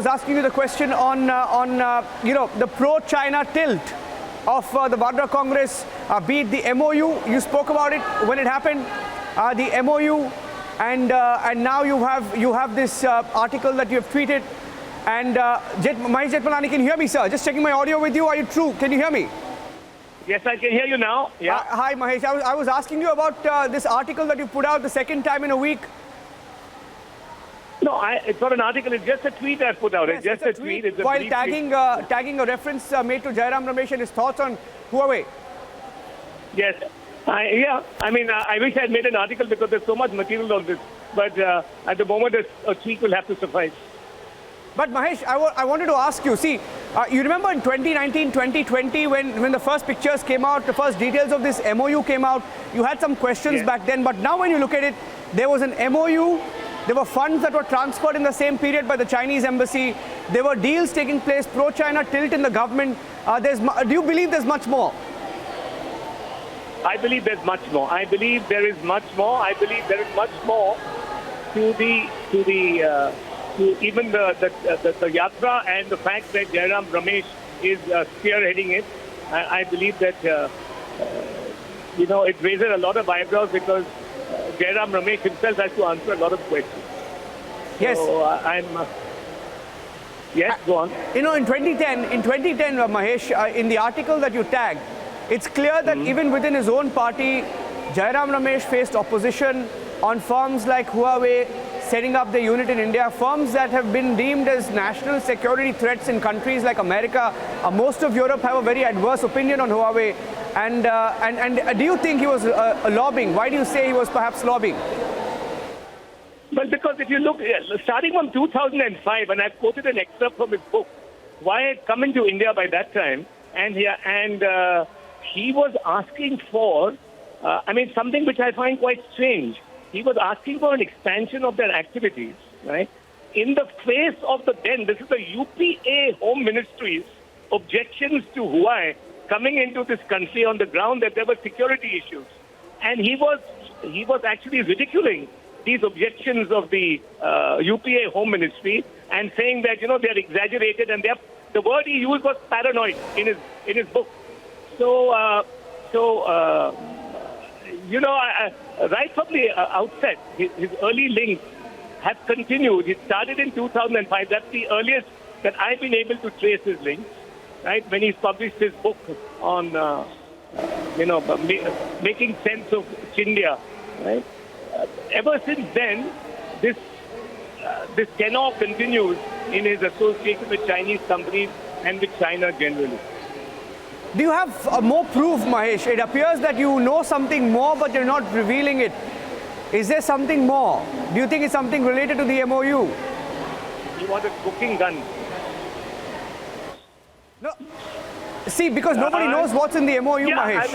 was asking you the question on the pro-China tilt of the Vadra Congress, be it the MOU. You spoke about it when it happened, the MOU, and now you have this article that you have tweeted. And Mahesh Jethmalani, can you hear me, sir? Just checking my audio with you. Are you true? Can you hear me? Yes, I can hear you now. Yeah. Hi, Mahesh. I was asking you about this article that you put out the second time in a week. No, it's not an article. It's just a tweet I put out. Yes, it's just a tweet. It's a while tagging a reference made to Jairam, Ramesh and his thoughts on Huawei. Yes. I mean, I wish I had made an article because there's so much material on this. But at the moment, a tweet will have to suffice. But Mahesh, I wanted to ask you, see, you remember in 2019, 2020, when the first pictures came out, the first details of this MOU came out, you had some questions back then. But now when you look at it, there was an MOU, there were funds that were transferred in the same period by the Chinese embassy, there were deals taking place, pro-China tilt in the government. Do you believe there's much more? I believe there's much more. I believe there is much more. I believe there is much more to even the yatra and the fact that Jairam Ramesh is spearheading it. I believe that it raises a lot of eyebrows because Jairam Ramesh himself has to answer a lot of questions. Yes. So yes, go on. In 2010, Mahesh, in the article that you tagged, it's clear that even within his own party, Jairam Ramesh faced opposition on firms like Huawei setting up their unit in India, firms that have been deemed as national security threats in countries like America. Most of Europe have a very adverse opinion on Huawei. And do you think he was lobbying? Why do you say he was perhaps lobbying? Well, because if you look, starting from 2005, and I've quoted an excerpt from his book, why I had come into India by that time, and he was asking for, something which I find quite strange. He was asking for an expansion of their activities, right? In the face of this is the UPA Home Ministry's objections to Huawei coming into this country on the ground that there were security issues. And he was actually ridiculing these objections of the UPA Home Ministry and saying that, they're exaggerated, and the word he used was paranoid in his book. Right from the outset, his early links have continued. He started in 2005. That's the earliest that I've been able to trace his links, right? When he's published his book on, making sense of Chindia, right? Ever since then, this tenor continues in his association with Chinese companies and with China generally. Do you have more proof, Mahesh? It appears that you know something more, but you're not revealing it. Is there something more? Do you think it's something related to the MOU? You want a cooking gun? No. See, because nobody knows what's in the MOU, Mahesh.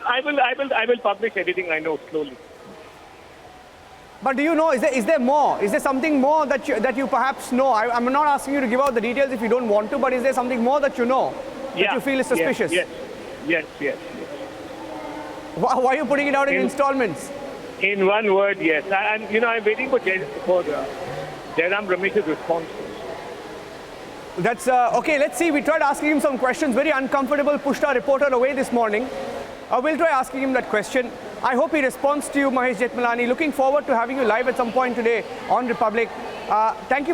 I will publish everything I know slowly. But do you know, is there more? Is there something more that you perhaps know? I'm not asking you to give out the details if you don't want to, but is there something more that you know that you feel is suspicious? Yes. Why are you putting it out in installments? In one word, yes. I'm waiting for Jairam Ramesh's response. That's okay. Let's see. We tried asking him some questions. Very uncomfortable. Pushed our reporter away this morning. We'll try asking him that question. I hope he responds to you, Mahesh Jethmalani. Looking forward to having you live at some point today on Republic. Thank you for